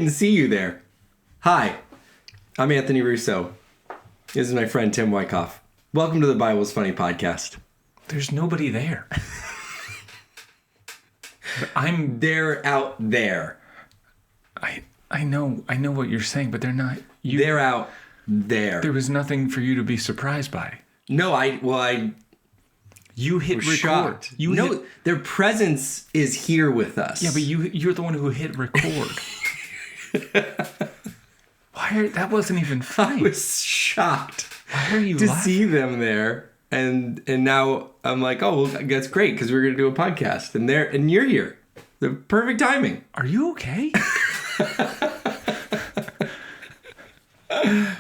didn't see you there. Hi, I'm Anthony Russo. This is my friend Tim Wyckoff. Welcome to the Bible's Funny podcast. There's nobody there. They're out there. I know what you're saying, but they're not. They're out there. There was nothing for you to be surprised by. No, You hit was record. shocked. Their presence is here with us. Yeah, but you're the one who hit record. That wasn't even funny. I was shocked. Why are you to laughing? see them there, and now I'm like, oh, well, that's great because we're gonna do a podcast, and you're here. The perfect timing. Are you okay?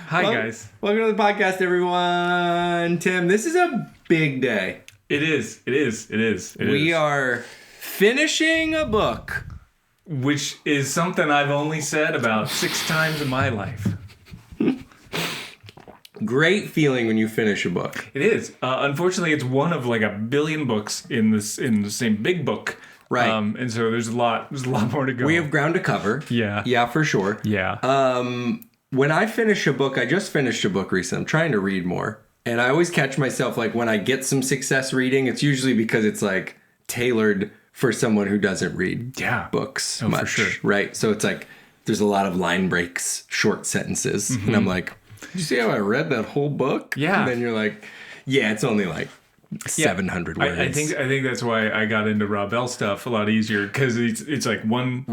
Hi, guys. Welcome to the podcast, everyone. Tim, this is a big day. It is. We are finishing a book. Which is something I've only said about 6 times in my life. Great feeling when you finish a book. It is. Unfortunately, it's one of like a billion books in the same big book. Right. And so there's a lot more to go. We have ground to cover. Yeah. Yeah, for sure. Yeah. When I finish a book, I just finished a book recently. I'm trying to read more. And I always catch myself, like, when I get some success reading, it's usually because it's, like, tailored for someone who doesn't read books much. For sure. Right? So it's like, there's a lot of line breaks, short sentences. Mm-hmm. And I'm like, did you see how I read that whole book? Yeah. And then you're like, yeah, it's only, like, 700 words. I think that's why I got into Rob Bell stuff a lot easier, because it's like 2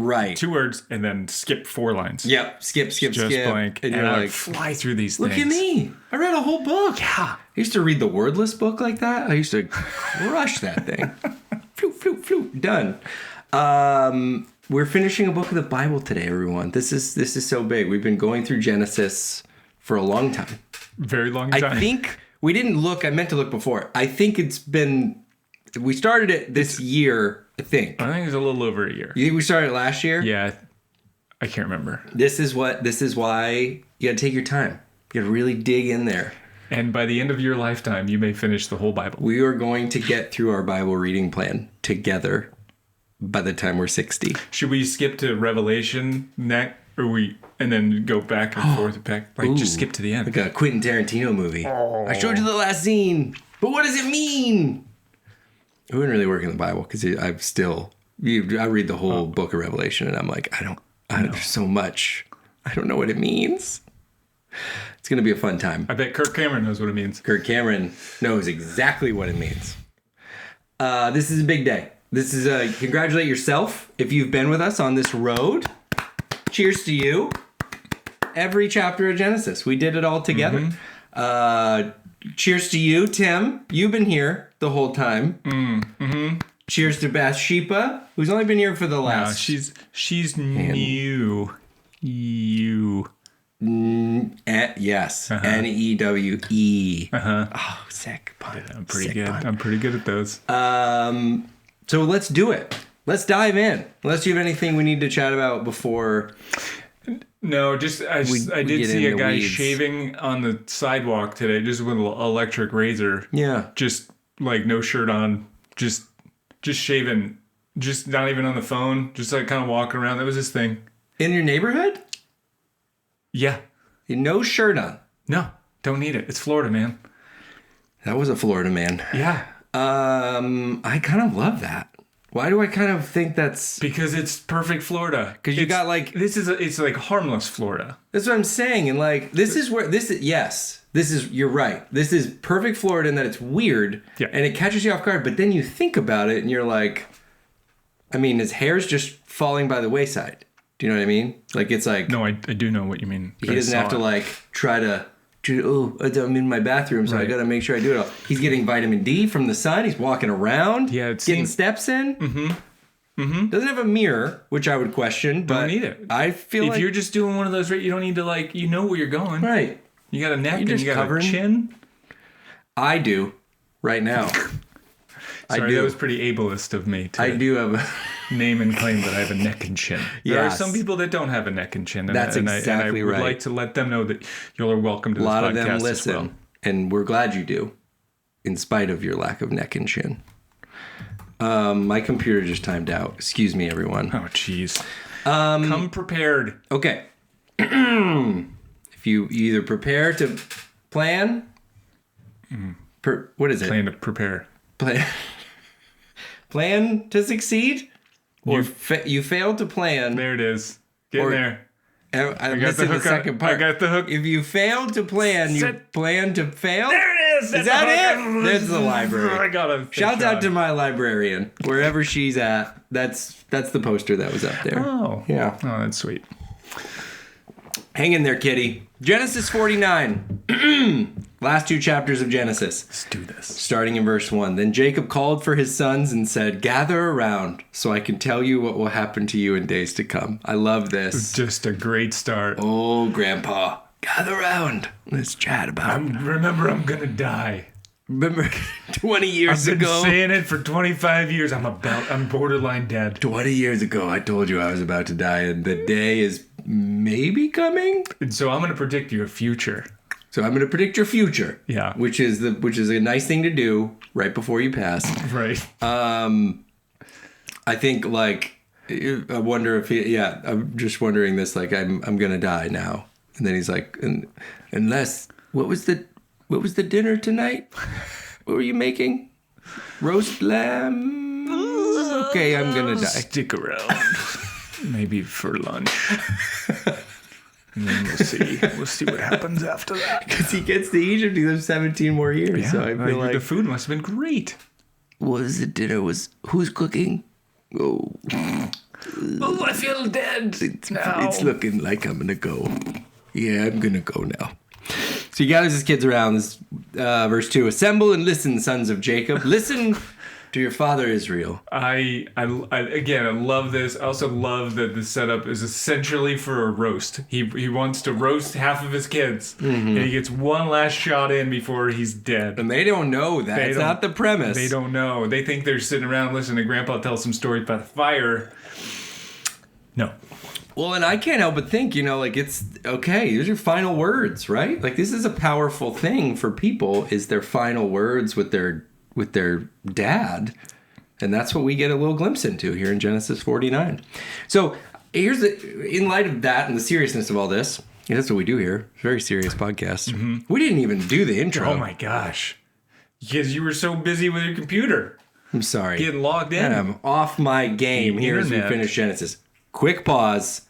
words and then skip 4 lines. Yep, skip. Just blank. And you're I like, fly through these look things. at me. I read a whole book. Yeah. I used to read the wordless book like that. I used to crush that thing. Floop, done. We're finishing a book of the Bible today, everyone. This is so big. We've been going through Genesis for a long time. Very long time. I think we didn't look. I meant to look before. I think we started it this year, I think. I think it's a little over a year. You think we started it last year? Yeah. I can't remember. This is why you got to take your time. You got to really dig in there. And by the end of your lifetime, you may finish the whole Bible. We are going to get through our Bible reading plan together by the time we're 60. Should we skip to Revelation next, and then go back and forth, just skip to the end? Like a Quentin Tarantino movie. Oh. I showed you the last scene, but what does it mean? I wouldn't really work in the Bible because I read the whole book of Revelation and I'm like, there's so much. I don't know what it means. It's going to be a fun time. I bet Kirk Cameron knows what it means. Kirk Cameron knows exactly what it means. This is a big day. This is congratulate yourself if you've been with us on this road. Cheers to you. Every chapter of Genesis. We did it all together. Mm-hmm. Cheers to you, Tim. You've been here the whole time. Mm-hmm. Cheers to Bathsheba, who's only been here for the last... No, she's new. You. Yes. Newe. Uh-huh. Oh, sick pun. Yeah, I'm pretty sick good. Pun. I'm pretty good at those. So let's do it. Let's dive in. Unless you have anything we need to chat about before... No, I did see a guy shaving on the sidewalk today, just with an electric razor. Yeah. Just like no shirt on, just shaving, just not even on the phone, just like kind of walking around. That was his thing. In your neighborhood? Yeah. No shirt on. No, don't need it. It's Florida, man. That was a Florida man. Yeah. I kind of love that. Why do I kind of think that's... Because it's perfect Florida. Because you got like... It's like harmless Florida. That's what I'm saying. And like, you're right. This is perfect Florida in that it's weird. Yeah. And it catches you off guard. But then you think about it and you're like, I mean, his hair's just falling by the wayside. Do you know what I mean? Like, it's like... No, I do know what you mean. He doesn't have to like try to... I'm in my bathroom, so right. I got to make sure I do it all. He's getting vitamin D from the sun. He's walking around. Yeah, getting steps in. Mm-hmm. Mm-hmm. Doesn't have a mirror, which I would question. But don't need it. I feel if you're just doing one of those, you don't need to like, you know where you're going. Right. You got a neck and you got a chin. I do, right now. Sorry, that was pretty ableist of me. I do have a... name and claim that I have a neck and chin. There are some people that don't have a neck and chin. And That's exactly I would like to let them know that you are welcome to this podcast. A lot of them listen, and we're glad you do, in spite of your lack of neck and chin. My computer just timed out. Excuse me, everyone. Oh, jeez. Come prepared. Okay. If you either prepare to plan, what is it? Plan to prepare. Plan to succeed, or you fail to plan. There it is. Get in there. I'm missing the second part. I got the hook. If you fail to plan, you plan to fail. There it is. Is that it? There's the library. I got a Shout out to my librarian, wherever she's at. That's the poster that was up there. Oh. Yeah. Oh, that's sweet. Hang in there, kitty. Genesis 49. Last 2 chapters of Genesis. Let's do this. Starting in verse 1. Then Jacob called for his sons and said, "Gather around so I can tell you what will happen to you in days to come." I love this. Just a great start. Oh, Grandpa, gather around. Let's chat about it. Remember, I'm going to die. Remember 20 years I've been ago? saying it for 25 years. I'm borderline dead. 20 years ago, I told you I was about to die, and the day is maybe coming. And so I'm going to predict your future. So I'm going to predict your future. Yeah. Which is a nice thing to do right before you pass. Right. I think I wonder if I'm just wondering this, I'm going to die now. And then he's like, unless, what was the dinner tonight? What were you making? Roast lamb? Okay, I'm going to die. Stick around. Maybe for lunch. And then we'll see what happens after that. Because he gets to Egypt, he lives 17 more years. Yeah, so I feel like the food must have been great. What was the dinner? Who's cooking? Oh, I feel dead now. It's looking like I'm gonna go. Yeah, I'm gonna go now. So he gathers his kids around. This verse 2: "Assemble and listen, sons of Jacob. Listen to your father Israel." I love this. I also love that the setup is essentially for a roast. He wants to roast half of his kids, and he gets one last shot in before he's dead. And they don't know that. It's not the premise. They don't know. They think they're sitting around listening to Grandpa tell some stories about the fire. No. Well, and I can't help but think, it's okay. These are final words, right? This is a powerful thing for people. Is their final words with their dad, and that's what we get a little glimpse into here in Genesis 49. So in light of that and the seriousness of all this, that's what we do here. It's a very serious podcast. Mm-hmm. We didn't even do the intro. Oh my gosh, because you were so busy with your computer. I'm sorry, getting logged in. I'm off my game here as we finish Genesis. Quick pause.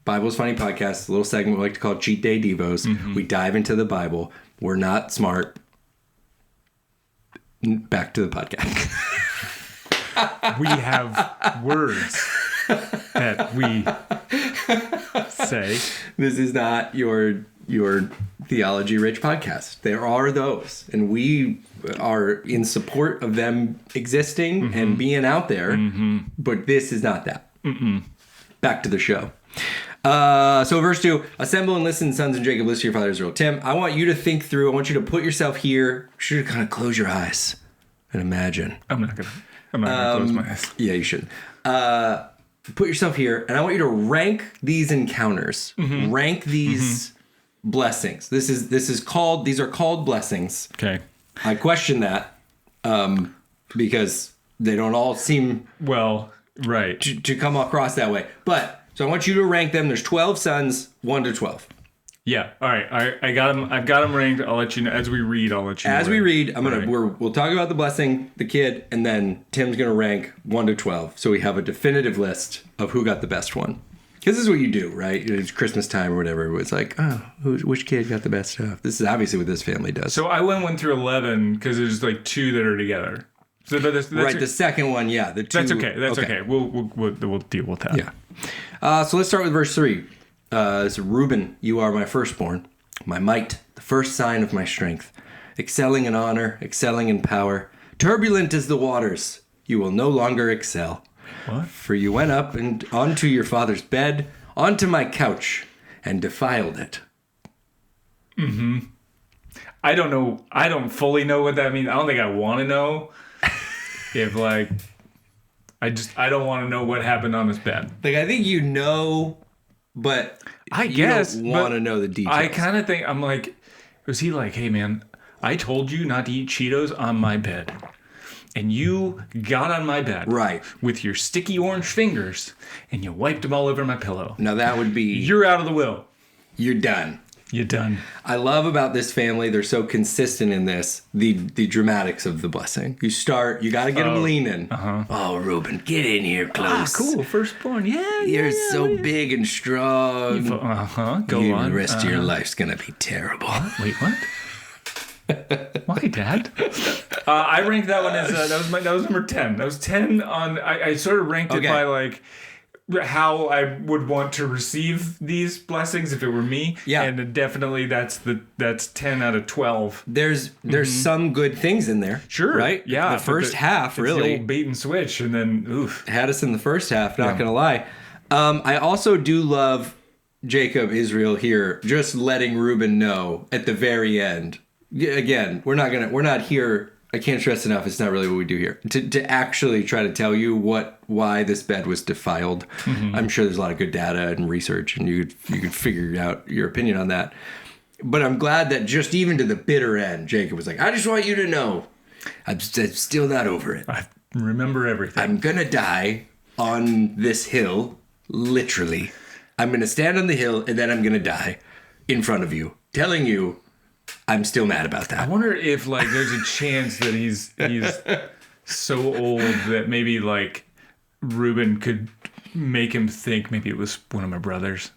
Bible's Funny Podcast, a little segment we like to call Cheat Day Devos. Mm-hmm. We dive into the Bible. We're not smart. Back to the podcast. We have words that we say. This is not your theology-rich podcast. There are those, and we are in support of them existing and being out there, but this is not that. Back to the show. So verse 2, "Assemble and listen, sons of Jacob, listen to your father Israel." Tim, I want you to think through. I want you to put yourself here. You should kind of close your eyes and imagine. I'm not gonna close my eyes. Yeah, you should. Put yourself here, and I want you to rank these encounters. Rank these blessings. These are called blessings. Okay. I question that because they don't all seem right to come across that way. But so I want you to rank them. There's 12 sons, 1 to 12. Yeah. All right. I got them. I've got them ranked. I'll let you know as we read. As we read, we'll talk about the blessing, the kid, and then Tim's gonna rank 1 to 12, so we have a definitive list of who got the best one. Because this is what you do, right? It's Christmas time or whatever. It's like, which kid got the best stuff? This is obviously what this family does. So I went 1 through 11 because there's 2 that are together. So that's right. The second one, yeah. The 2. That's okay. That's okay. We'll deal with that. Yeah. So let's start with verse 3. It's Reuben, "You are my firstborn, my might, the first sign of my strength, excelling in honor, excelling in power. Turbulent as the waters, you will no longer excel. What? For you went up and onto your father's bed, onto my couch, and defiled it." I don't know. I don't fully know what that means. I don't think I want to know. If I don't want to know what happened on his bed. I think you know, but you don't want to know the details. I kind of think, I'm like, was he like, "Hey man, I told you not to eat Cheetos on my bed, and you got on my bed. Right. With your sticky orange fingers, and you wiped them all over my pillow. Now that would be... You're out of the will. You're done. You're done. I love about this family, they're so consistent in this, the dramatics of the blessing. You start, you got to get them leaning. Uh-huh. Oh, Reuben, get in here close. Cool. Firstborn. Yeah. You're so big and strong. Go on. The rest of your life's going to be terrible. Wait, what? Why, Dad? I ranked that one as that was number 10. That was 10 on. I sort of ranked it by like how I would want to receive these blessings if it were me. Yeah, and definitely that's 10 out of 12. There's some good things in there. Sure, right? Yeah, the first half really the old bait and switch, and then oof, had us in the first half. Not gonna lie. I also do love Jacob Israel here, just letting Reuben know at the very end. Again, we're not here. I can't stress enough. It's not really what we do here to actually try to tell you why this bed was defiled. I'm sure there's a lot of good data and research, and you could figure out your opinion on that. But I'm glad that just even to the bitter end, Jacob was like, "I just want you to know, I'm still not over it. I remember everything. I'm gonna die on this hill, literally. I'm gonna stand on the hill, and then I'm gonna die in front of you, telling you." I'm still mad about that. I wonder if like there's a chance that he's so old that maybe like Reuben could make him think maybe it was one of my brothers.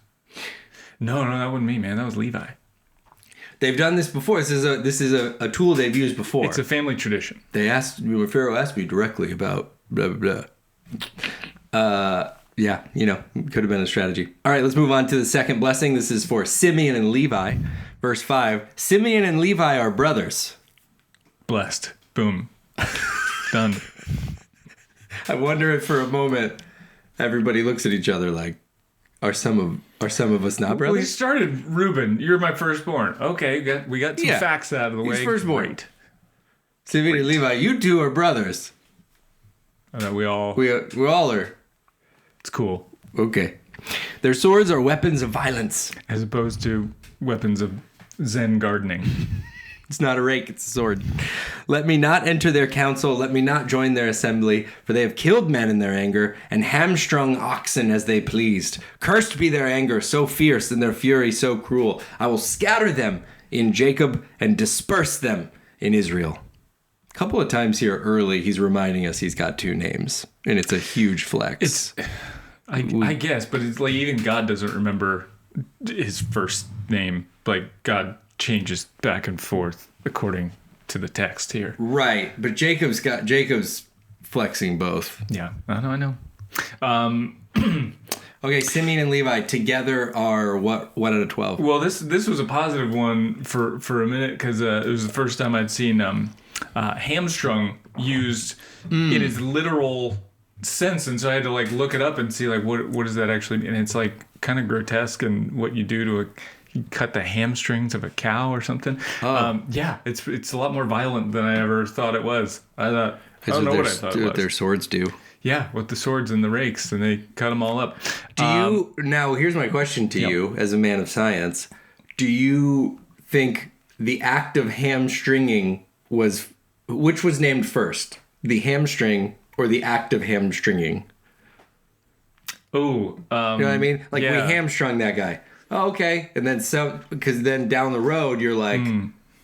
No, that wasn't me, man. That was Levi. They've done this before. This is a tool they've used before. It's a family tradition. They asked when Pharaoh asked me directly about blah blah blah. Yeah, could have been a strategy. All right, let's move on to the second blessing. This is for Simeon and Levi. Verse 5, Simeon and Levi are brothers. Blessed. Boom. Done. I wonder if for a moment everybody looks at each other like, are some of us not brothers? We started Reuben. You're my firstborn. Okay, we got some facts out of the way. He's firstborn. Great. Simeon and Levi, you two are brothers. We all are. It's cool. Okay. Their swords are weapons of violence. As opposed to weapons of Zen gardening. It's not a rake, it's a sword. Let me not enter their council, let me not join their assembly, for they have killed men in their anger, and hamstrung oxen as they pleased. Cursed be their anger so fierce, and their fury so cruel. I will scatter them in Jacob, and disperse them in Israel. A couple of times here early, he's reminding us he's got two names, and it's a huge flex. I guess, but it's like even God doesn't remember his first name. Like God changes back and forth according to the text here. Right, but Jacob's flexing both. Yeah, I know. Okay, Simeon and Levi together are what out of 12? Well, this was a positive one for a minute because it was the first time I'd seen hamstrung used in its literal sense, and so I had to like look it up and see like what does that actually mean. And it's like kind of grotesque and what you do to you cut the hamstrings of a cow or something. Yeah, it's a lot more violent than I ever thought it was. I don't know what I thought it was. What their swords do. Yeah, with the swords and the rakes, and they cut them all up. Now here's my question to you as a man of science. Do you think the act of hamstringing which was named first? The hamstring or the act of hamstringing? Oh, you know what I mean? Like we hamstrung that guy. Oh, okay. And then because then down the road you're like,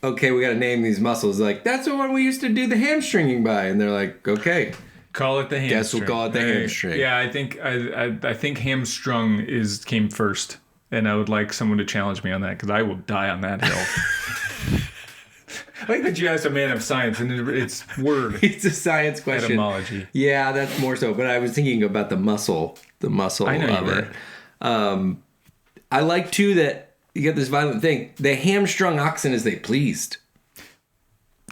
okay, we got to name these muscles. Like that's the one we used to do the hamstringing by, and they're like, okay, call it the hamstring. Guess we'll call it the hamstring. Yeah, I think hamstrung came first, and I would like someone to challenge me on that because I will die on that hill. I like that you asked a man of science, and it's word. It's a science question. Etymology. Yeah, that's more so. But I was thinking about the muscle I know of it. I like too that you get this violent thing. They hamstrung oxen as they pleased.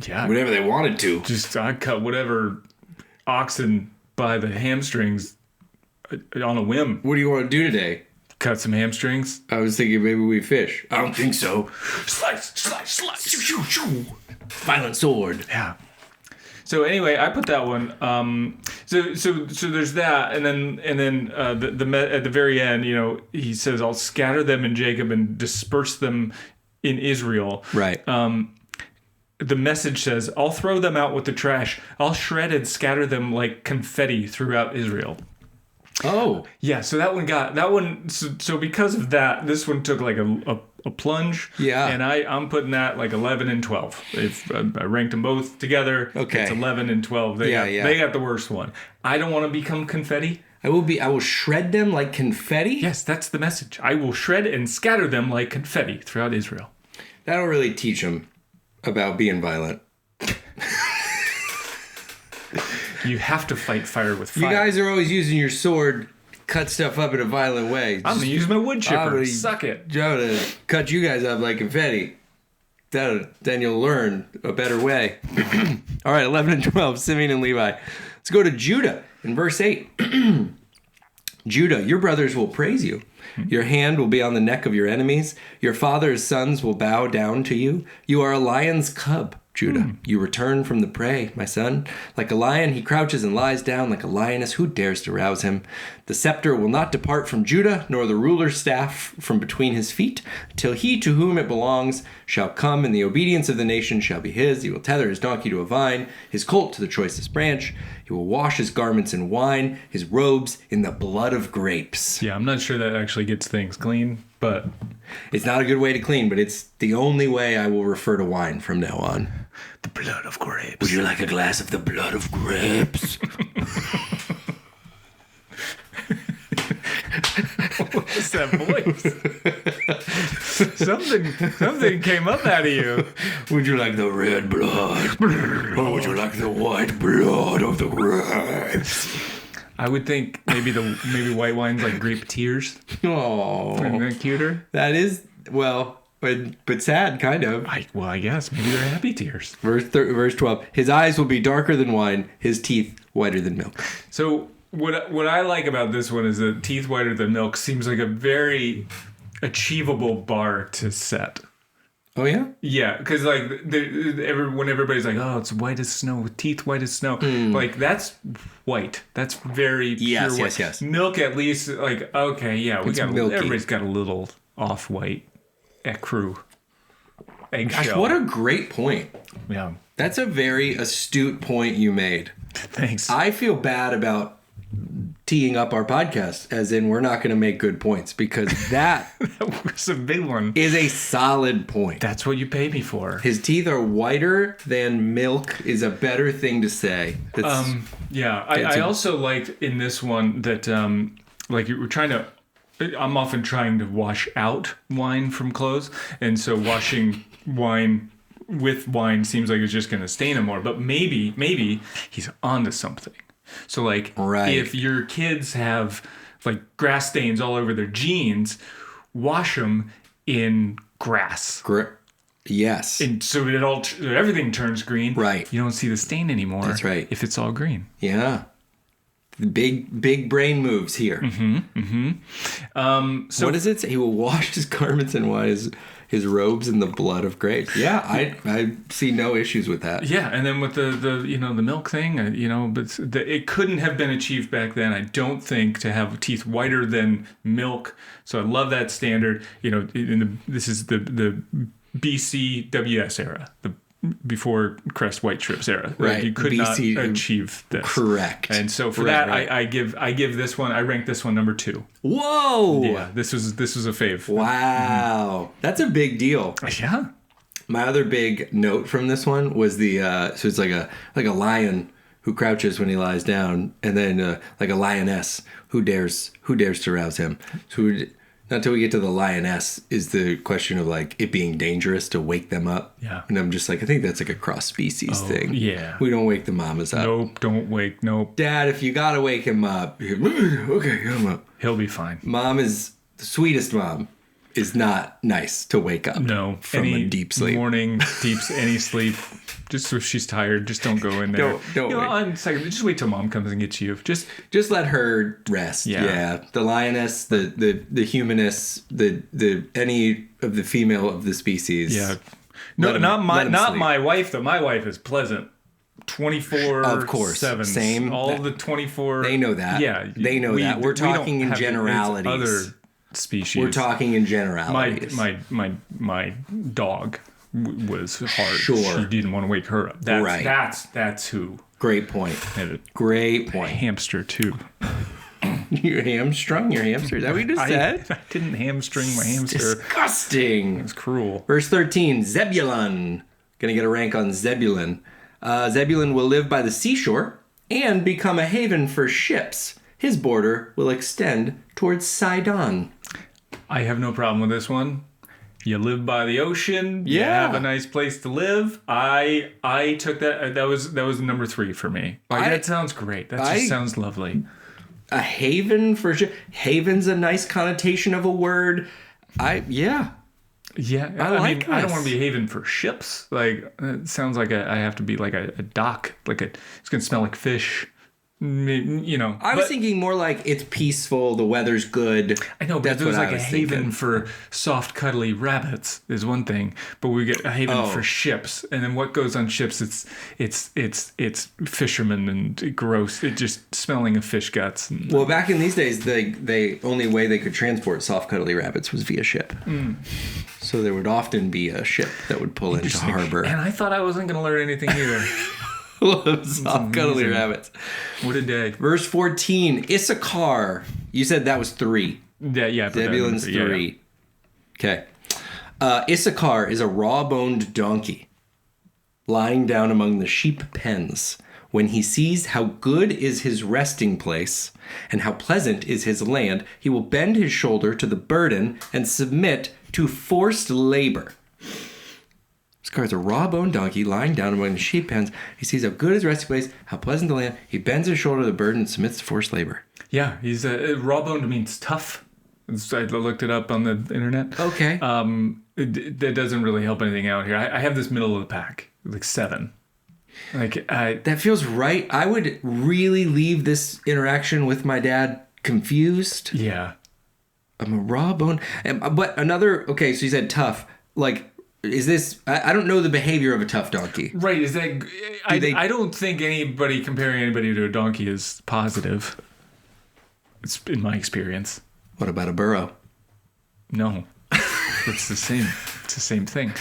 Yeah, whatever they wanted to. Just I cut whatever oxen by the hamstrings on a whim. What do you want to do today? Cut some hamstrings. I was thinking maybe we fish. I don't think so. Slice, slice, slice. Shoo, shoo, shoo. Violent sword. Yeah. So anyway, I put that one. So there's that, and then at the very end, he says, "I'll scatter them in Jacob and disperse them in Israel." Right. the message says, I'll throw them out with the trash. I'll shred and scatter them like confetti throughout Israel. Oh. Yeah, so that one, so because of that, this one took like a plunge. Yeah. And I'm putting that like 11 and 12. If I ranked them both together, okay. It's 11 and 12. They got the worst one. I don't want to become confetti. I will shred them like confetti? Yes, that's the message. I will shred and scatter them like confetti throughout Israel. That'll really teach them about being violent. You have to fight fire with fire. You guys are always using your sword, cut stuff up in a violent way. I'm going to use my wood chipper. Suck it. I'm going to cut you guys up like confetti. Then you'll learn a better way. All right, 11 and 12, Simeon and Levi. Let's go to Judah in verse 8. Judah, your brothers will praise you. Your hand will be on the neck of your enemies. Your father's sons will bow down to you. You are a lion's cub, Judah. You return from the prey, my son. Like a lion, he crouches and lies down. Like a lioness, who dares to rouse him? The scepter will not depart from Judah, nor the ruler's staff from between his feet, till he to whom it belongs shall come, and the obedience of the nation shall be his. He will tether his donkey to a vine, his colt to the choicest branch. He will wash his garments in wine, his robes in the blood of grapes. Yeah, I'm not sure that actually gets things clean, but... It's not a good way to clean, but it's the only way I will refer to wine from now on. The blood of grapes. Would you like a glass of the blood of grapes? What was that voice? Something came up out of you. Would you like the red blood? Or would you like the white blood of the grapes? I would think maybe white wine's like grape tears. Oh, Isn't that cuter? That is, well, but sad, kind of. I guess maybe they're happy tears. Verse 12. His eyes will be darker than wine, his teeth whiter than milk. So what I like about this one is that teeth whiter than milk seems like a very achievable bar to set. Oh, yeah? Yeah, because like when everybody's like, oh, it's white as snow, with teeth white as snow. Like, that's white. That's very pure white. Yes. Milk, at least, like, okay, yeah, everybody's got a little off-white ecru eggshell. Gosh, what a great point. Yeah. That's a very astute point you made. Thanks. I feel bad about teeing up our podcast, as in we're not going to make good points, because that was a big one. Is a solid point. That's what you pay me for. His teeth are whiter than milk is a better thing to say. I also liked in this one that like you were trying to. I'm often trying to wash out wine from clothes, and so washing wine with wine seems like it's just going to stain them more. But maybe he's onto something. So like if your kids have like grass stains all over their jeans, wash them in grass. Yes. And so everything turns green. Right. You don't see the stain anymore. That's right. If it's all green. Yeah. Big brain moves here. So what does it say? He will wash his garments and his robes in the blood of grapes. Yeah, I see no issues with that. Yeah, and then with the milk thing, but it couldn't have been achieved back then. I don't think, to have teeth whiter than milk. So I love that standard. This is the BCWS era, the before Crest White Strips era. Right. You could BC, not achieve this. Correct. And so for that, I give this one, I rank this one number 2. Whoa! Yeah, this was a fave. Wow. That's a big deal. Yeah. My other big note from this one was so it's like a lion who crouches when he lies down, and then like a lioness who dares to rouse him. So not till we get to the lioness is the question of like it being dangerous to wake them up. Yeah. And I'm just like, I think that's like a cross species thing. Yeah. We don't wake the mamas up. Nope, don't wake. Nope. Dad, if you gotta wake him up, okay, get him up. He'll be fine. Mom is the sweetest mom. Is not nice to wake up. No, from a deep sleep. Any sleep. Just if she's tired, just don't go in there. Don't wait. On second, just wait till mom comes and gets you. Just let her rest. Yeah. The lioness, the humaness, the any of the female of the species. Yeah. No, not my wife though. My wife is pleasant. 24/7. Of course. Same. All the 24. They know that. Yeah. They know that. We're talking in generalities. Other species. We're talking in generalities. My dog was hard. Sure. She didn't want to wake her up. That's who. Great point. Had a Great point. hamster too. You hamstrung your hamster? Is that what you just said? I didn't hamstring my hamster. Disgusting. It's cruel. Verse 13, Zebulun. Gonna get a rank on Zebulun. Zebulun will live by the seashore and become a haven for ships. His border will extend towards Sidon. I have no problem with this one. You live by the ocean. You have a nice place to live. I took that. That was number 3 for me. That sounds great. That just sounds lovely. A haven for ships. Haven's a nice connotation of a word. Yeah, I mean, this. I don't want to be a haven for ships. Like, it sounds like I have to be like a dock. It's gonna smell like fish. You know, I was thinking more like it's peaceful, the weather's good. I know, but if it was like a haven for soft, cuddly rabbits is one thing, but we get a haven for ships, and then what goes on ships? It's fishermen and gross. It just smelling of fish guts. Well, back in these days, the only way they could transport soft, cuddly rabbits was via ship. So there would often be a ship that would pull into harbor. And I thought I wasn't going to learn anything either. Soft, cuddly rabbits. What a day. Verse 14, Issachar. You said that was 3. Yeah. Zebulun's 3. Okay. Issachar is a raw-boned donkey lying down among the sheep pens. When he sees how good is his resting place and how pleasant is his land, he will bend his shoulder to the burden and submit to forced labor. Issachar is a raw-boned donkey lying down among the sheep pens. He sees how good his resting place, how pleasant the land. He bends his shoulder to the burden and submits to forced labor. Yeah, he's raw-boned means tough. I looked it up on the internet. Okay. That doesn't really help anything out here. I have this middle of the pack, like 7. That feels right. I would really leave this interaction with my dad confused. Yeah. I'm a raw-boned. But another. Okay, so you said tough. Like. Is this... I don't know the behavior of a tough donkey. Right, is that... I don't think anybody comparing anybody to a donkey is positive. It's in my experience. What about a burro? No. It's the same. It's the same thing.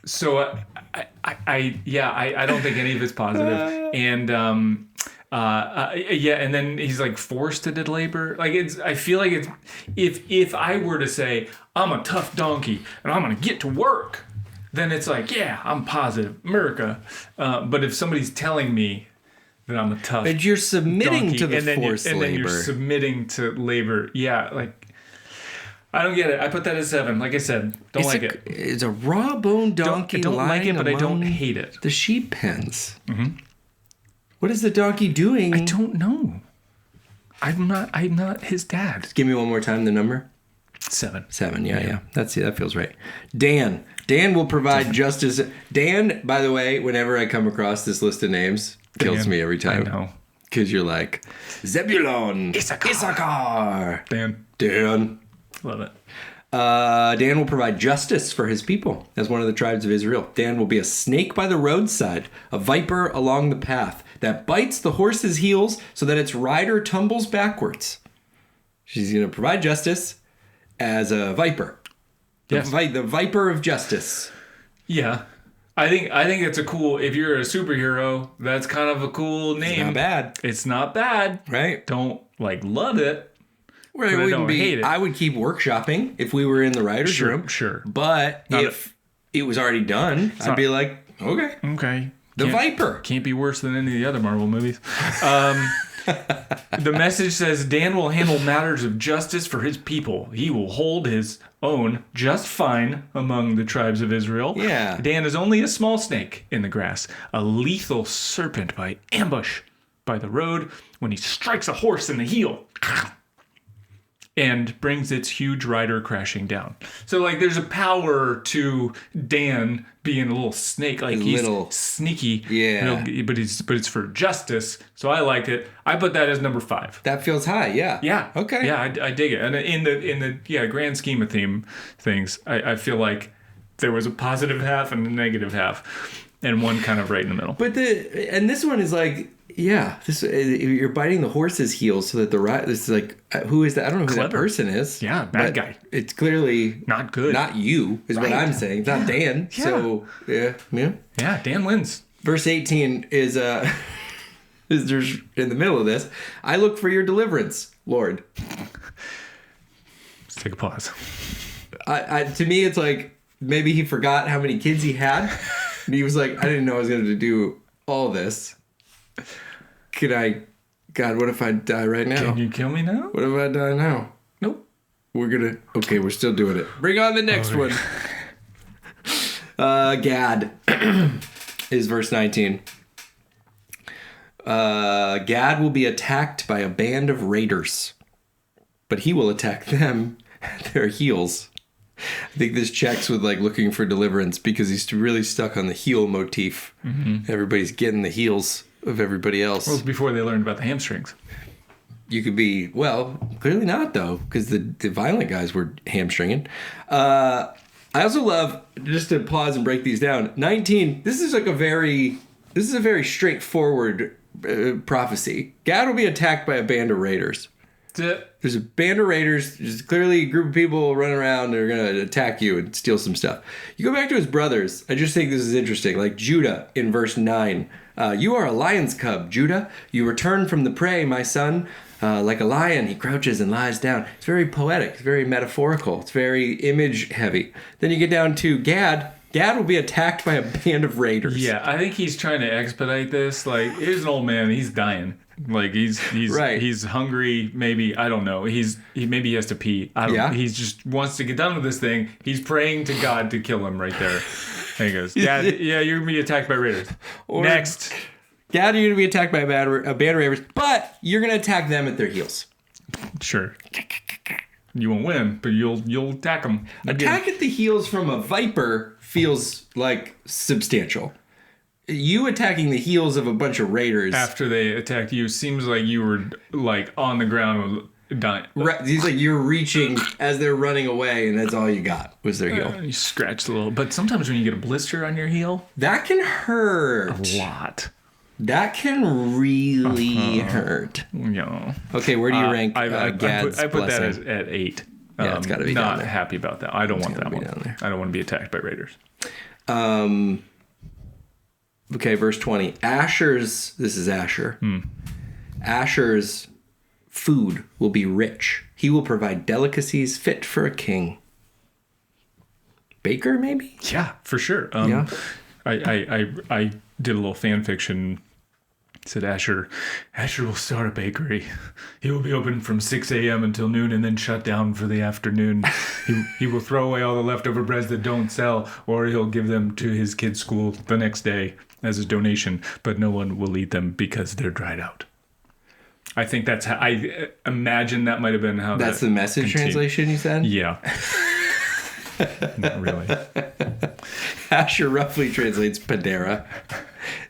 So I don't think any of it's positive. And and then he's like forced to do labor. Like I feel like it's if I were to say I'm a tough donkey and I'm gonna get to work, then it's like I'm positive America. But if somebody's telling me that I'm a tough, and you're submitting donkey, to the forced labor, and then you're submitting to labor, like. I don't get it. I put that as 7. Like I said, don't like it. It's a raw-boned donkey. I don't like it, but I don't hate it. The sheep pens. Mm-hmm. What is the donkey doing? I don't know. I'm not his dad. Give me one more time the number. 7. 7. Yeah. That feels right. Dan will provide justice. Dan, by the way, whenever I come across this list of names, kills me every time. I know. Because you're like, Zebulun, Issachar. Dan. Love it. Dan will provide justice for his people as one of the tribes of Israel. Dan will be a snake by the roadside, a viper along the path that bites the horse's heels so that its rider tumbles backwards. She's going to provide justice as a viper. Yes. The viper of justice. Yeah. I think it's a cool, if you're a superhero, that's kind of a cool name. It's not bad. It's not bad. Right. Don't love it. Well, it wouldn't be. I would keep workshopping if we were in the writer's room. Sure. But if it was already done, I'd be like, okay. The Viper. Can't be worse than any of the other Marvel movies. The message says, Dan will handle matters of justice for his people. He will hold his own just fine among the tribes of Israel. Yeah. Dan is only a small snake in the grass, a lethal serpent by ambush by the road when he strikes a horse in the heel. And brings its huge rider crashing down. So, there's a power to Dan being a little snake. Like, he's little sneaky. Yeah. But it's for justice. So I liked it. I put that as number 5. That feels high, yeah. Yeah. Okay. Yeah, I dig it. And in the grand scheme of things, I feel like there was a positive half and a negative half. and one kind of right in the middle. But this one is like, yeah, you're biting the horse's heels so that this is like, who is that? I don't know who that person is. Yeah, bad guy. It's clearly not good. Not you is what I'm saying. It's not Dan. Yeah. So yeah, Dan wins. Verse 18 is there's in the middle of this. I look for your deliverance, Lord. Let's take a pause. To me, it's like maybe he forgot how many kids he had, and he was like, I didn't know I was going to do all this. God, what if I die right now? Can you kill me now? What if I die now? Nope. We're still doing it. Bring on the next one. Gad is verse 19. Gad will be attacked by a band of raiders, but he will attack them at their heels. I think this checks with like looking for deliverance because he's really stuck on the heel motif. Mm-hmm. Everybody's getting the heels of everybody else. Well, it was before they learned about the hamstrings. You could be, well, clearly not though, because the violent guys were hamstringing. I also love, just to pause and break these down, 19, this is a very straightforward prophecy. Gad will be attacked by a band of raiders. There's a band of raiders. There's clearly a group of people running around that are going to attack you and steal some stuff. You go back to his brothers. I just think this is interesting. Like Judah in verse 9. You are a lion's cub, Judah. You return from the prey, my son. Like a lion, he crouches and lies down. It's very poetic. It's very metaphorical. It's very image heavy. Then you get down to Gad. Gad will be attacked by a band of raiders. Yeah, I think he's trying to expedite this. Like, here's an old man. He's dying. Like he's right. He's hungry. Maybe I don't know. Maybe he has to pee. I don't. Yeah. He just wants to get done with this thing. He's praying to God to kill him right there. And he goes, "Dad, yeah, you're gonna be attacked by raiders." Next, Gad, you're gonna be attacked by a band of raiders, but you're gonna attack them at their heels. Sure. You won't win, but you'll attack them. Attack at the heels from a viper feels like substantial. You attacking the heels of a bunch of raiders after they attacked you seems like you were like on the ground dying. Right, he's like you're reaching as they're running away, and that's all you got was their heel. You scratched a little, but sometimes when you get a blister on your heel, that can hurt a lot. That can really hurt. Yeah. Okay, where do you rank Gad's I put blessing? that at 8. Yeah, it's got to be down there. Not happy about that. I don't want that one. I don't want to be attacked by raiders. Okay, verse 20. This is Asher. Asher's food will be rich. He will provide delicacies fit for a king. Baker, maybe? Yeah, for sure. Yeah. I did a little fan fiction. It said Asher will start a bakery. He will be open from 6 a.m. until noon and then shut down for the afternoon. He will throw away all the leftover breads that don't sell, or he'll give them to his kids' school the next day as a donation, but no one will eat them because they're dried out. I think that's how, I imagine that might have been how that's the Message translation you said? Yeah. Not really. Asher roughly translates Padera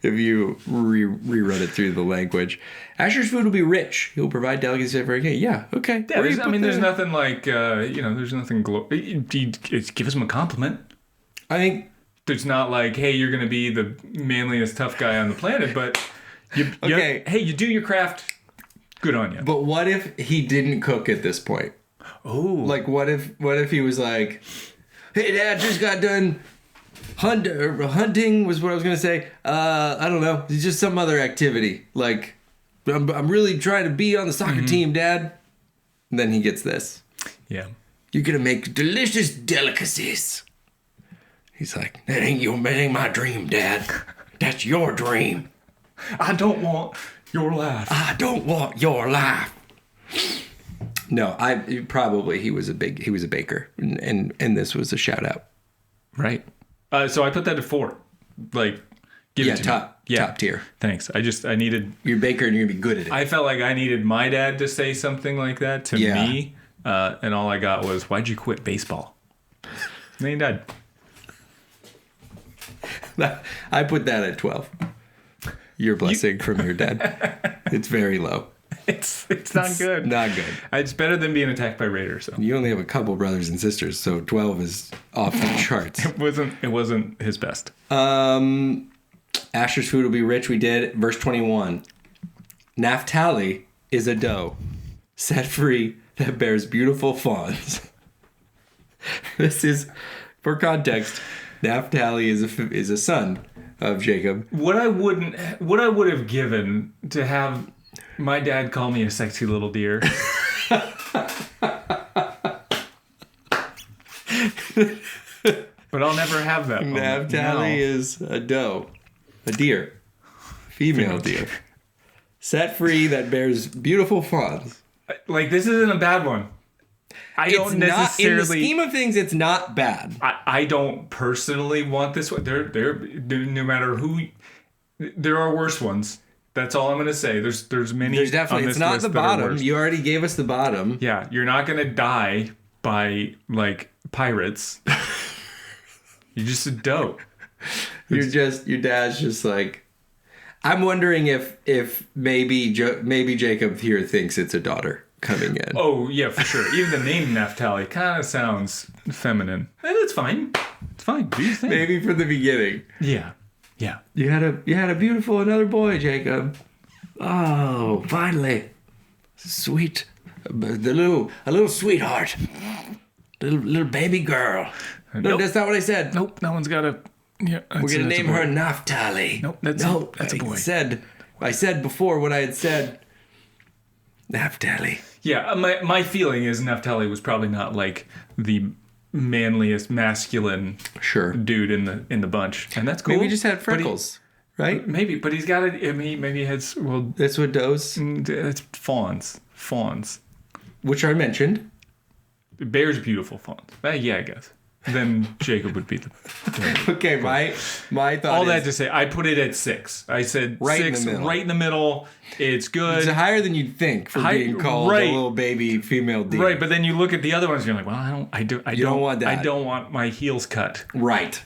if you rewrote it through the language. Asher's food will be rich. He'll provide delicacies for a king. Yeah, okay. Yeah, there's nothing like, there's nothing... give us him a compliment. I think... It's not like, hey, you're going to be the manliest tough guy on the planet, but you do your craft. Good on you. But what if he didn't cook at this point? Oh. Like, what if he was like, hey, Dad, just got done hunting was what I was going to say. I don't know. It's just some other activity. Like, I'm really trying to be on the soccer team, Dad. And then he gets this. Yeah. You're going to make delicious delicacies. He's like, that ain't my dream, Dad. That's your dream. I don't want your life. I don't want your life. No, he was a baker, and this was a shout out. Right. So I put that at 4. Like, give it to top tier. Thanks. I needed. You're a baker and you're gonna be good at it. I felt like I needed my dad to say something like that to me, and all I got was, "Why'd you quit baseball?" And then he died. I put that at 12. Your blessing from your dad. It's very low. It's not good. Not good. It's better than being attacked by raiders. So. You only have a couple brothers and sisters, so 12 is off the charts. It wasn't his best. Asher's food will be rich. We did. Verse 21. Naphtali is a doe set free that bears beautiful fawns. This is, for context, Naphtali is a son of Jacob. What I would have given to have my dad call me a sexy little deer. But I'll never have that. Naphtali is a doe, a deer, female deer, set free that bears beautiful fawns. Like, this isn't a bad one. I don't necessarily. In the scheme of things, it's not bad. I don't personally want this one. They're no matter who. There are worse ones. That's all I'm gonna say. There's many. There's definitely. On this It's not list the that are bottom. worse. You already gave us the bottom. Yeah, you're not gonna die by like pirates. You're just a doe. Your dad's just like. I'm wondering if maybe Jacob here thinks it's a daughter coming in. Oh yeah, for sure. Even the name Naphtali kind of sounds feminine. And it's fine. It's fine. Do you think? Maybe from the beginning. Yeah. You had a beautiful another boy, Jacob. Oh, finally, sweet, a little sweetheart, little baby girl. No, Nope. That's not what I said. Nope. That one's got a. Yeah. We're gonna name her Naphtali. Nope. That's a boy. I said before what I had said. Naphtali. Yeah. My feeling is Naphtali was probably not like the manliest masculine dude in the bunch, and that's cool. Maybe he just had freckles, right? Maybe, but he's got it. I mean, maybe he has. Well, that's what does. It's fawns, which are mentioned. Bears beautiful fawns. Yeah, I guess. Then Jacob would be the. Okay, my thought. All that to say, I put it at 6. I said right 6, in the middle. right in the middle. It's good. It's higher than you'd think for being called a little baby female deer. Right, but then you look at the other ones, and you're like, well, I don't want that. I don't want my heels cut. Right.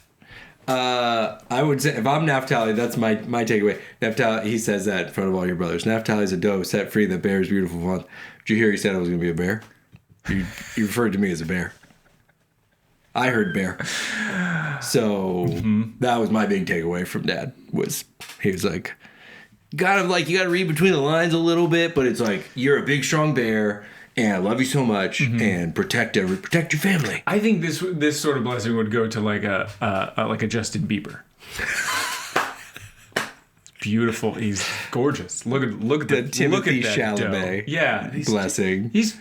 I would say if I'm Naphtali, that's my takeaway. Naphtali, he says that in front of all your brothers. Naphtali is a doe set free that bears beautiful fawns. Did you hear he said I was going to be a bear? You referred to me as a bear. I heard bear. So that was my big takeaway from Dad. He was like, you gotta read between the lines a little bit, but it's like you're a big strong bear and I love you so much and protect your family. I think this sort of blessing would go to like a Justin Bieber. Beautiful. He's gorgeous. Look at the Timothy that Chalamet. Doe. Yeah, blessing. He's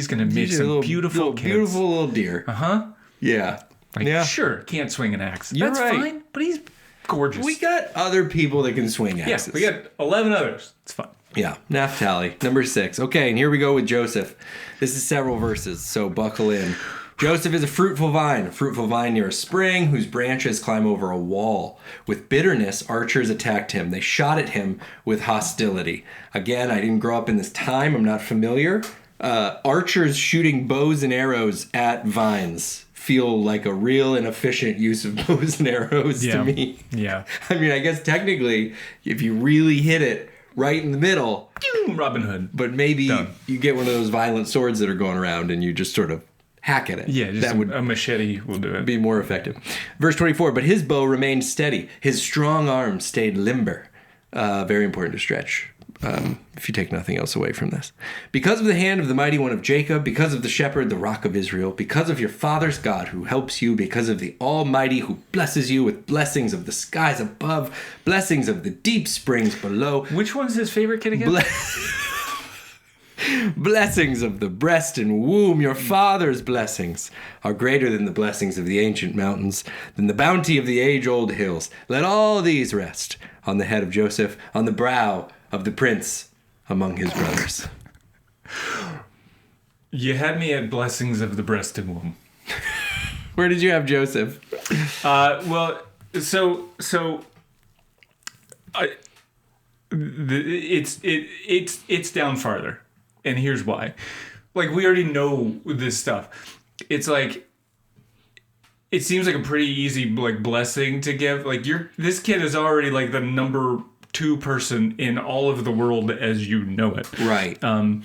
gonna make some beautiful kids. Beautiful little deer. Yeah. Sure, can't swing an axe. You're That's right. fine, but he's gorgeous. We got other people that can swing axes. Yeah, we got 11 others. It's fine. Yeah, Naphtali, number 6. Okay, and here we go with Joseph. This is several verses, so buckle in. Joseph is a fruitful vine near a spring whose branches climb over a wall. With bitterness, archers attacked him. They shot at him with hostility. Again, I didn't grow up in this time. I'm not familiar. Archers shooting bows and arrows at vines feel like a real and efficient use of bows and arrows to me. Yeah. I mean, I guess technically, if you really hit it right in the middle, Robin Hood. but maybe you get one of those violent swords that are going around and you just sort of hack at it. Yeah, just a machete will do it. Be more effective. Verse 24, but his bow remained steady. His strong arm stayed limber. Very important to stretch. If you take nothing else away from this. Because of the hand of the mighty one of Jacob, because of the shepherd, the rock of Israel, because of your father's God who helps you, because of the Almighty who blesses you with blessings of the skies above, blessings of the deep springs below. Which one's his favorite kid again? Blessings of the breast and womb, your father's blessings are greater than the blessings of the ancient mountains, than the bounty of the age-old hills. Let all these rest on the head of Joseph, on the brow of the prince among his brothers. You had me at blessings of the breast and womb. Where did you have Joseph? It's down farther, and here's why. Like, we already know this stuff. It's like, it seems like a pretty easy blessing to give. Like, this kid is already like the number 2 person in all of the world as you know it. Right. And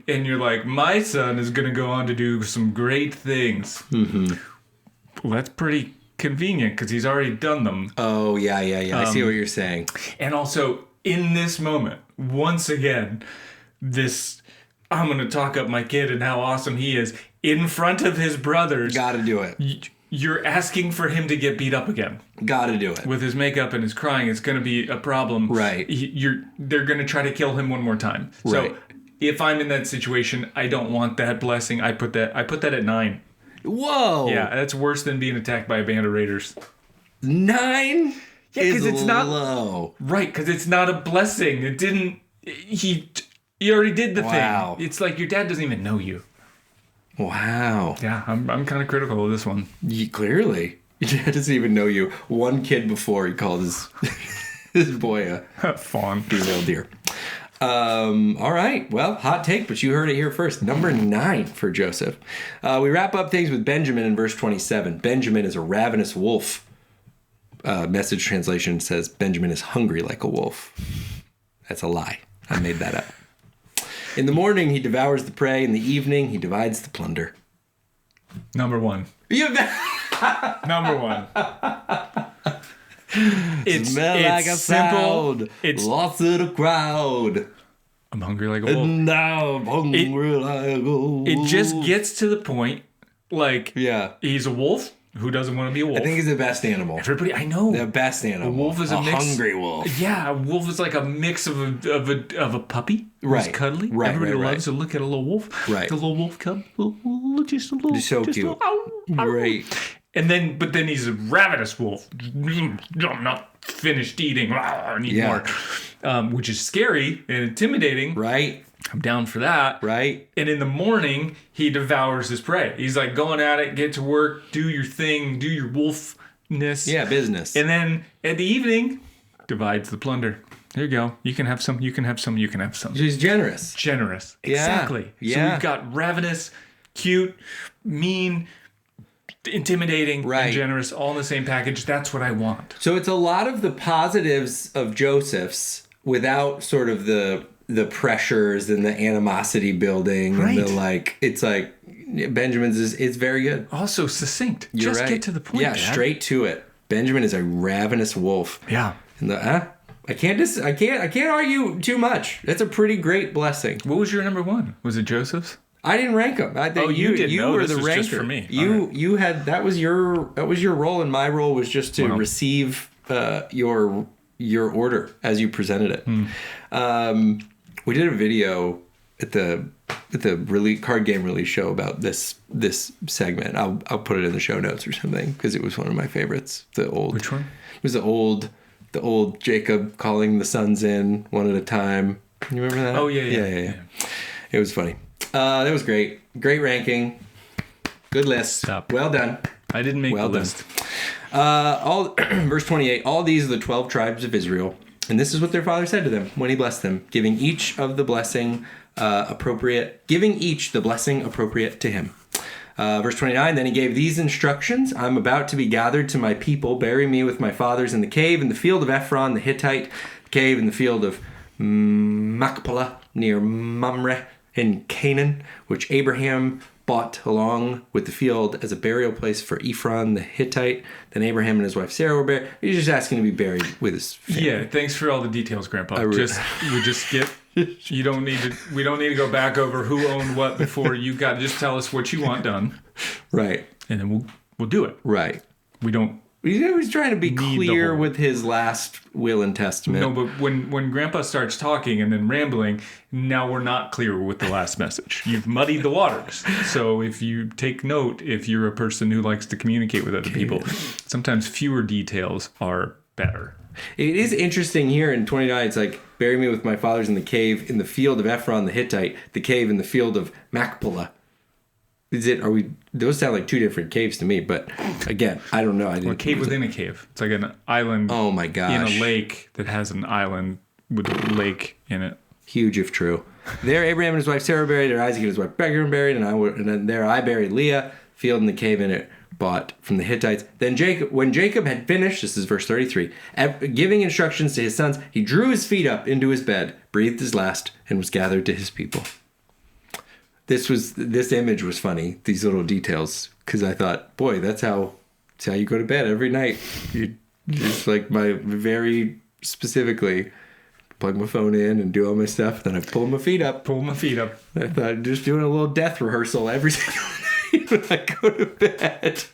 you're like, my son is going to go on to do some great things. Mm-hmm. Well, that's pretty convenient because he's already done them. Oh, yeah. I see what you're saying. And also, in this moment, once again, this, I'm going to talk up my kid and how awesome he is in front of his brothers. Gotta do it. You're asking for him to get beat up again. Gotta do it. With his makeup and his crying, it's going to be a problem. Right. They're going to try to kill him one more time. Right. So if I'm in that situation, I don't want that blessing. I put that at 9. Whoa. Yeah, that's worse than being attacked by a band of raiders. 9? Yeah, because it's not low. Right, because it's not a blessing. It didn't. He already did the thing. It's like your dad doesn't even know you. Wow. Yeah, I'm kind of critical of this one. Clearly. Your dad doesn't even know you. One kid before he called his boy a fawn. Female deer. All right. Well, hot take, but you heard it here first. Number 9 for Joseph. We wrap up things with Benjamin in verse 27. Benjamin is a ravenous wolf. Message translation says Benjamin is hungry like a wolf. That's a lie. I made that up. In the morning, he devours the prey. In the evening, he divides the plunder. Number 1. Number 1. It's like a simple. sound. It's lost in the crowd. I'm hungry like a wolf. And now I'm hungry like a wolf. It just gets to the point, like, he's a wolf. Who doesn't want to be a wolf? I think he's the best animal. Everybody, I know. The best animal. A wolf is a mix. Hungry wolf. Yeah, a wolf is like a mix of a puppy. Right. Who's cuddly. Right. Everybody loves to look at a little wolf. Right. The little wolf cub. Just a little. He's so cute. Right. But then he's a ravenous wolf. I'm not finished eating. I need more. Which is scary and intimidating. Right. I'm down for that. Right. And in the morning, he devours his prey. He's like, going at it, get to work, do your thing, do your wolfness. Yeah, business. And then at the evening, divides the plunder. There you go. You can have some, you can have some, you can have some. He's generous. Generous. Exactly. Yeah. So we've got ravenous, cute, mean, intimidating, and generous all in the same package. That's what I want. So it's a lot of the positives of Joseph's without sort of the pressures and the animosity building. Right. And it's like Benjamin's it's very good. Also succinct. You're Just right. get to the point. Yeah, Dad. Straight to it. Benjamin is a ravenous wolf. Yeah. And I can't argue too much. That's a pretty great blessing. What was your number 1? Was it Joseph's? I didn't rank them. I think you did. You No, were this the was ranker. just for me. You had that was your role, and my role was just to receive your order as you presented it. We did a video at the card game release show about this segment. I'll put it in the show notes or something because it was one of my favorites. Which one? It was the old Jacob calling the sons in one at a time. You remember that? Oh yeah. It was funny. That was great. Great ranking. Good list. Stop. Well done. I didn't make Well the done. list. Verse 28. All these are the 12 tribes of Israel. And this is what their father said to them when he blessed them, giving each the blessing appropriate to him. Verse 29, then he gave these instructions. I'm about to be gathered to my people. Bury me with my fathers in the cave in the field of Ephron the Hittite, the cave in the field of Machpelah near Mamre in Canaan, which Abraham bought along with the field as a burial place for Ephron the Hittite. Then Abraham and his wife Sarah were buried. He's just asking to be buried with his family. Yeah, thanks for all the details, Grandpa. We just skip. We don't need to go back over who owned what before. You got to just tell us what you want done. Right. And then we'll do it. Right. We don't. He's trying to be clear with his last will and testament. No, but when Grandpa starts talking and then rambling, now we're not clear with the last message. You've muddied the waters. So if you take note, if you're a person who likes to communicate with other people, sometimes fewer details are better. It is interesting here in 29. It's like, bury me with my fathers in the cave in the field of Ephron the Hittite, the cave in the field of Machpelah. Those sound like two different caves to me, but again, I don't know. A cave within a cave. It's like an island. Oh my gosh. In a lake that has an island with a lake in it. Huge if true. There Abraham and his wife Sarah buried, there Isaac and his wife Rebekah were buried, and then there I buried Leah, field in the cave in it, bought from the Hittites. Then when Jacob had finished, this is verse 33, giving instructions to his sons, he drew his feet up into his bed, breathed his last, and was gathered to his people. This image was funny, these little details, because I thought, boy, that's how It's how you go to bed every night. You just like very specifically plug my phone in and do all my stuff. Then I pull my feet up. I thought just doing a little death rehearsal every single night when I go to bed.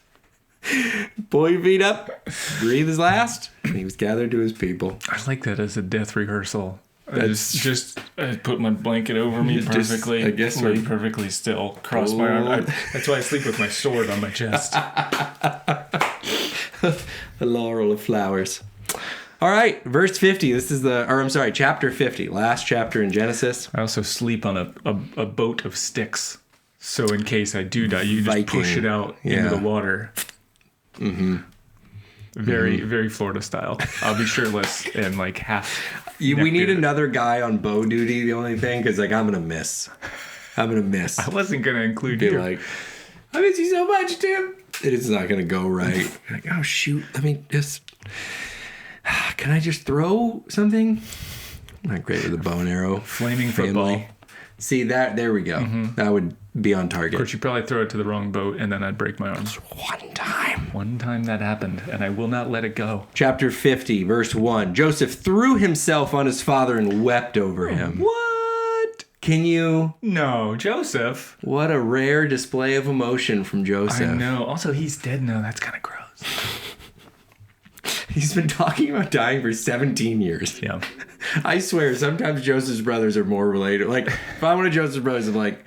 Pull your feet up, breathe his last, and he was gathered to his people. I like that as a death rehearsal. I put my blanket over me perfectly. I guess lay perfectly still. Cross my arm. That's why I sleep with my sword on my chest. A laurel of flowers. All right, verse 50. This is chapter 50, last chapter in Genesis. I also sleep on a boat of sticks. So in case I do die, you just push it out into the water. Mm-hmm. Very Florida style. I'll be shirtless and like half. We need another guy on bow duty. The only thing, because like I'm gonna miss. I wasn't gonna include you. Like, I miss you so much, Tim. It is not gonna go right. Like, oh shoot. I mean, can I just throw something? I'm not great with a bow and arrow. Flaming football. See that? There we go. Mm-hmm. That would be on target. Of course, you probably throw it to the wrong boat, and then I'd break my arm. One time that happened, and I will not let it go. Chapter 50, verse 1. Joseph threw himself on his father and wept over him. What? Can you? No, Joseph. What a rare display of emotion from Joseph. I know. Also, he's dead now. That's kind of gross. He's been talking about dying for 17 years. Yeah. I swear, sometimes Joseph's brothers are more related. Like, if I'm one of Joseph's brothers, I'm like,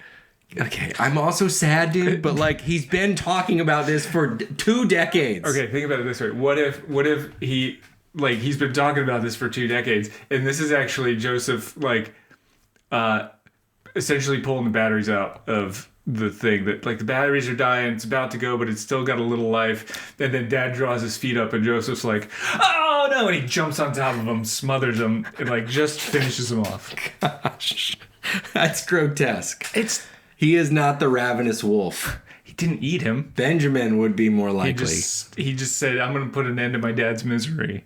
okay, I'm also sad, dude, but like, he's been talking about this for 2 decades. Okay, think about it this way. What if he's been talking about this for 2 decades, and this is actually Joseph, like, essentially pulling the batteries out of the thing that, like, the batteries are dying, it's about to go, but it's still got a little life. And then Dad draws his feet up, and Joseph's like, oh no, and he jumps on top of him, smothers him, and like just finishes him off. Gosh, that's grotesque. He is not the ravenous wolf. He didn't eat him. Benjamin would be more likely. He just said, I'm going to put an end to my dad's misery.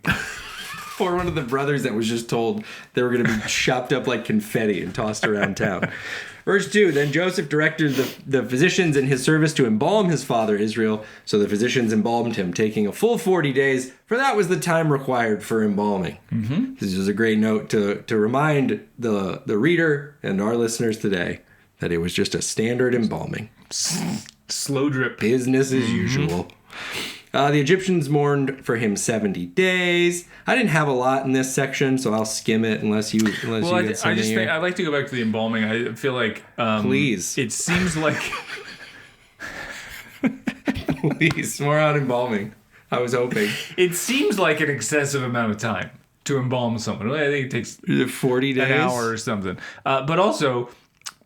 Or one of the brothers that was just told they were going to be chopped up like confetti and tossed around town. Verse 2, then Joseph directed the physicians in his service to embalm his father Israel. So the physicians embalmed him, taking a full 40 days, for that was the time required for embalming. Mm-hmm. This is a great note to remind the reader and our listeners today that it was just a standard embalming. Slow drip. Business as usual. The Egyptians mourned for him 70 days. I didn't have a lot in this section, so I'll skim it unless you get something here. I'd like to go back to the embalming. I feel like... Please. It seems like... Please, more on embalming. I was hoping. It seems like an excessive amount of time to embalm someone. I think it takes 40 days? An hour or something. But also,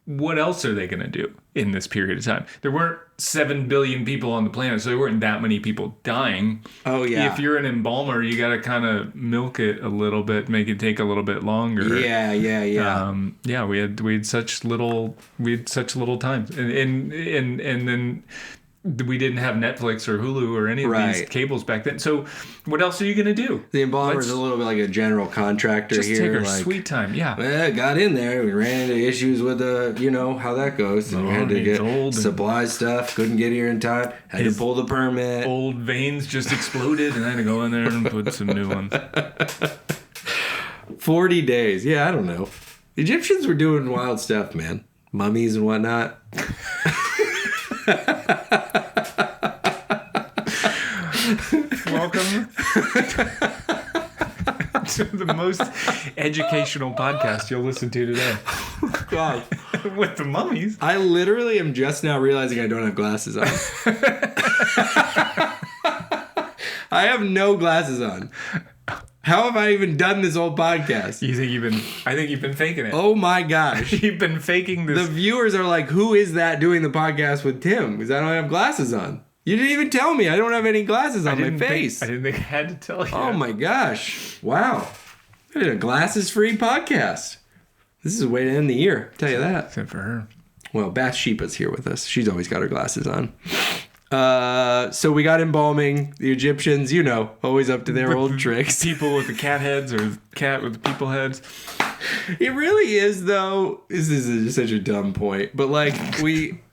what else are they going to do in this period of time? There weren't 7 billion people on the planet, so there weren't that many people dying. Oh, yeah. If you're an embalmer, you got to kind of milk it a little bit, make it take a little bit longer. Yeah. We had such little time, and then we didn't have Netflix or Hulu or any of these cables back then. So what else are you going to do? The embalmer's a little bit like a general contractor just here. Just take our sweet time, yeah. Well, got in there. We ran into issues with how that goes. We had to get supply stuff. Couldn't get here in time. Had to pull the permit. Old veins just exploded, and I had to go in there and put some new ones. 40 days. Yeah, I don't know. The Egyptians were doing wild stuff, man. Mummies and whatnot. Welcome to the most educational podcast you'll listen to today. God. With the mummies. I literally am just now realizing I don't have glasses on. I have no glasses on. How have I even done this whole podcast? I think you've been faking it. Oh my gosh. You've been faking this. The viewers are like, who is that doing the podcast with Tim? Because I don't have glasses on. You didn't even tell me. I don't have any glasses on my face. I didn't think I had to tell you. Oh my gosh. Wow. We did a glasses-free podcast. This is a way to end the year. I'll tell you that. Except for her. Well, Bathsheba's here with us. She's always got her glasses on. So we got embalming. The Egyptians, always up to their old tricks. People with the cat heads or the cat with the people heads. It really is, though. This is such a dumb point. But,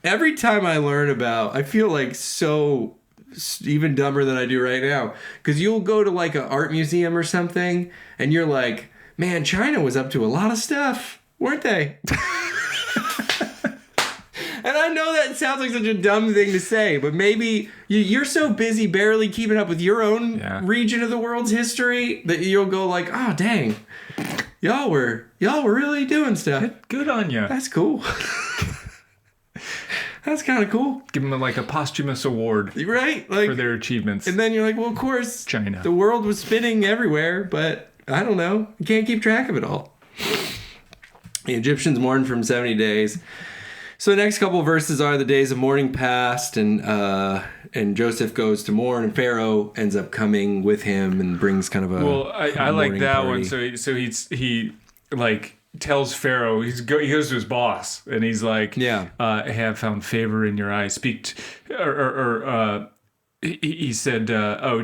every time I learn about... I feel, so even dumber than I do right now. Because you'll go to like an art museum or something, and you're like, man, China was up to a lot of stuff, weren't they? And I know that sounds like such a dumb thing to say, but maybe you're so busy barely keeping up with your own region of the world's history that you'll go like, oh, dang, y'all were really doing stuff. Good on you. That's cool. That's kind of cool. Give them like a posthumous award, right? Like, for their achievements. And then you're like, well, of course, China. The world was spinning everywhere, but I don't know. You can't keep track of it all. The Egyptians mourned for 70 days. So the next couple of verses are the days of mourning passed, and Joseph goes to mourn, and Pharaoh ends up coming with him and brings kind of a I like that party. one. So he like tells Pharaoh, he goes to his boss, and he's like, I have found favor in your eyes. Speak he said,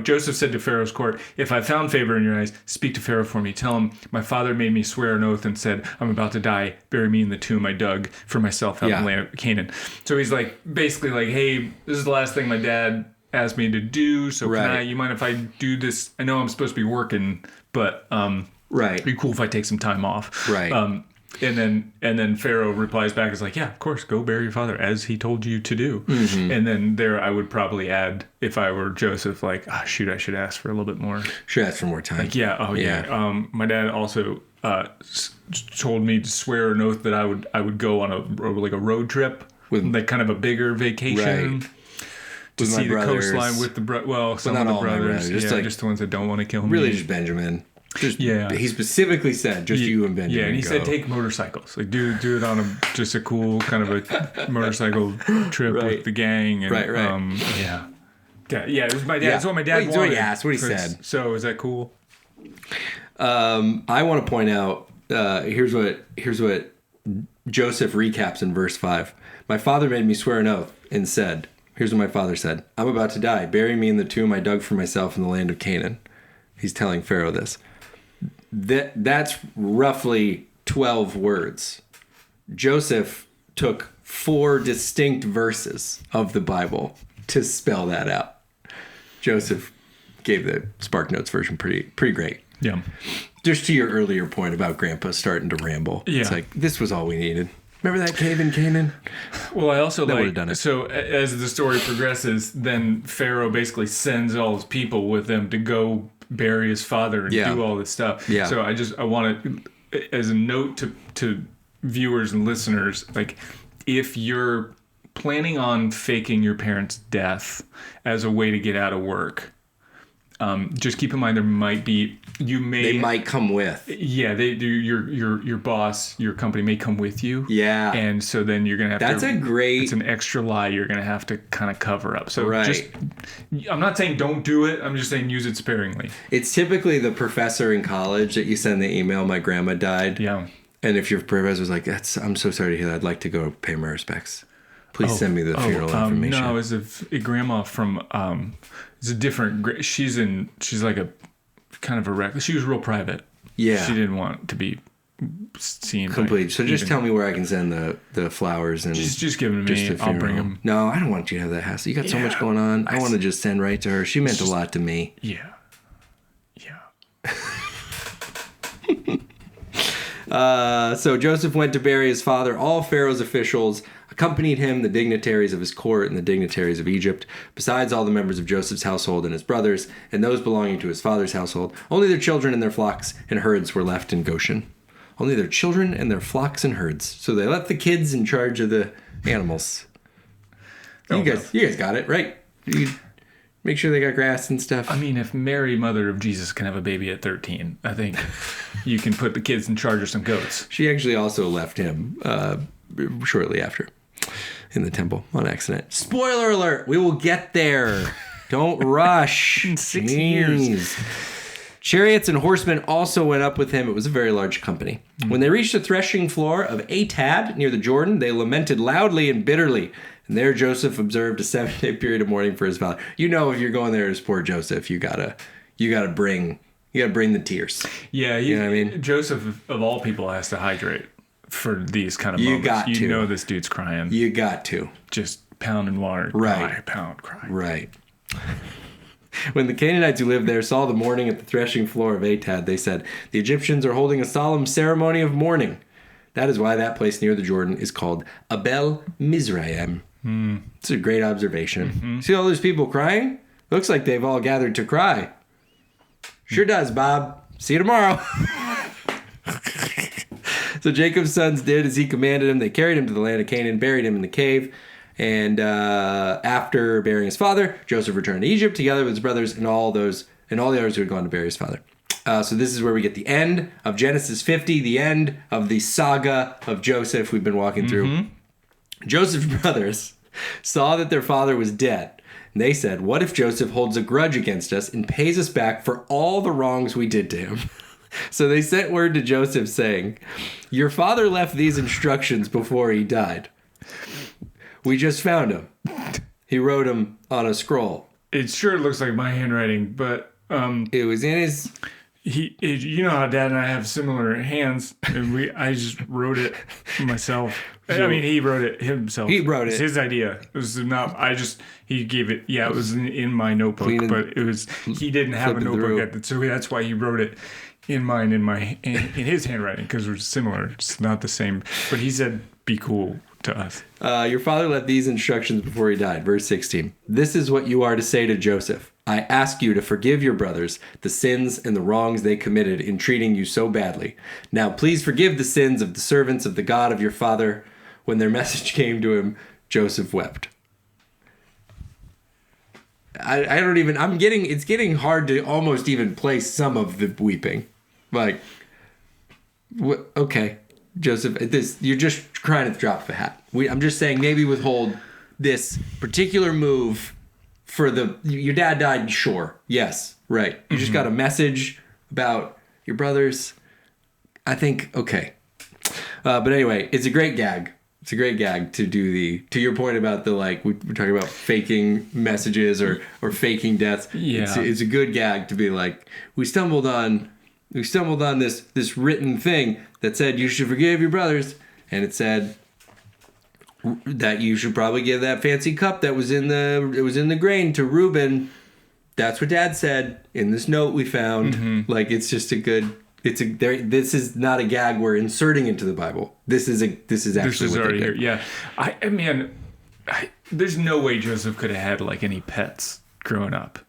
Joseph said to Pharaoh's court, if I found favor in your eyes, speak to Pharaoh for me. Tell him, my father made me swear an oath and said, I'm about to die. Bury me in the tomb I dug for myself out in the land of Canaan. So he's like, basically like, hey, this is the last thing my dad asked me to do. So you mind if I do this? I know I'm supposed to be working, but it'd be cool if I take some time off. Right. And then Pharaoh replies back, is like, yeah, of course, go bury your father as he told you to do. Mm-hmm. And then there I would probably add, if I were Joseph, like, shoot, I should ask for a little bit more. Should ask for more time. Like, my dad also told me to swear an oath that I would go on a road trip, with like kind of a bigger vacation. Right. To with see the coastline with the some of the brothers. Just the ones that don't want to kill me. Really just Benjamin. He specifically said just you and Benjamin. Yeah, and he said take motorcycles. Like do it on a cool kind of a motorcycle trip with the gang. And, it was my dad. That's what my dad wanted. That's what he asked. What he said. So is that cool? I want to point out. Here's what Joseph recaps in verse 5. My father made me swear an oath and said, here's what my father said. I'm about to die. Bury me in the tomb I dug for myself in the land of Canaan. He's telling Pharaoh this. That's roughly 12 words. Joseph took 4 distinct verses of the Bible to spell that out. Joseph gave the Spark Notes version pretty great. Yeah. Just to your earlier point about Grandpa starting to ramble. Yeah. It's like, this was all we needed. Remember that cave in Canaan? Well, I also would've done it. So as the story progresses, then Pharaoh basically sends all his people with them to go bury his father and do all this stuff. Yeah. So I want to, as a note to viewers and listeners, like if you're planning on faking your parents' death as a way to get out of work, just keep in mind they might come with. Yeah, your boss, your company may come with you. Yeah, and so then you're gonna have it's an extra lie you're gonna have to kind of cover up. So I'm not saying don't do it. I'm just saying use it sparingly. It's typically the professor in college that you send the email. My grandma died. Yeah, and if your professor's like, I'm so sorry to hear that. I'd like to go pay my respects. Please send me the funeral information. No, it was a grandma from. It's a different. She's like a kind of a wreck. She was real private. Yeah, she didn't want to be seen. Complete. So just tell me where I can send the flowers and just give them to me. I'll bring them. No, I don't want you to have that hassle. You got so much going on. I want to just send right to her. She meant a lot to me. Yeah. So Joseph went to bury his father. All Pharaoh's officials accompanied him, the dignitaries of his court and the dignitaries of Egypt, besides all the members of Joseph's household and his brothers, and those belonging to his father's household. Only their children and their flocks and herds were left in Goshen. Only their children and their flocks and herds. So they left the kids in charge of the animals. You guys got it, right? You make sure they got grass and stuff. I mean, if Mary, mother of Jesus, can have a baby at 13, I think you can put the kids in charge of some goats. She actually also left him shortly after in the temple on accident. Spoiler alert, we will get there. Don't rush. In 6 years. Chariots and horsemen also went up with him. It was a very large company. When they reached the threshing floor of Atad near the Jordan, they lamented loudly and bitterly. And there Joseph observed a 7-day period of mourning for his father. You know, if you're going there to support Joseph, you gotta bring the tears. Yeah, you know what I mean? Joseph of all people has to hydrate for these kind of moments. You know this dude's crying. You got to. Just pound in water, cry, pound, cry. Right. When the Canaanites who lived there saw the mourning at the threshing floor of Atad, they said, "The Egyptians are holding a solemn ceremony of mourning." That is why that place near the Jordan is called Abel Mizraim. It's a great observation. See all those people crying? Looks like they've all gathered to cry. Sure does, Bob. See you tomorrow. So Jacob's sons did as he commanded him. They carried him to the land of Canaan, buried him in the cave. And after burying his father, Joseph returned to Egypt together with his brothers and all the others who had gone to bury his father. So this is where we get the end of Genesis 50, the end of the saga of Joseph we've been walking through. Joseph's brothers saw that their father was dead. And they said, "What if Joseph holds a grudge against us and pays us back for all the wrongs we did to him?" So they sent word to Joseph saying, "Your father left these instructions before he died. We just found him. He wrote them on a scroll." It sure looks like my handwriting, but it was in his... You know how Dad and I have similar hands, and I just wrote it myself. I mean, he wrote it himself. He wrote it. It's his idea. It was not. He gave it. Yeah, it was in my notebook, but it was. He didn't have a notebook at the, so that's why he wrote it in mine, in his handwriting, because we're similar. It's not the same. But he said, "Be cool to us." Your father left these instructions before he died. Verse 16. "This is what you are to say to Joseph. I ask you to forgive your brothers the sins and the wrongs they committed in treating you so badly. Now please forgive the sins of the servants of the God of your father." When their message came to him, Joseph wept. It's getting hard to almost even place some of the weeping. Like, okay, Joseph, you're just crying at the drop of a hat. I'm just saying maybe withhold this particular move for your dad died, sure. Yes, right. You just got a message about your brothers. I think, okay. But anyway, it's a great gag. It's a great gag to do to your point about we're talking about faking messages or faking deaths. Yeah. It's a good gag to be like, we stumbled on this written thing that said you should forgive your brothers, and it said that you should probably give that fancy cup that was in the grain to Reuben. That's what Dad said in this note we found. Like, it's just a good. This is not a gag we're inserting into the Bible. This is actually what already here. Yeah, I mean, there's no way Joseph could have had like any pets growing up,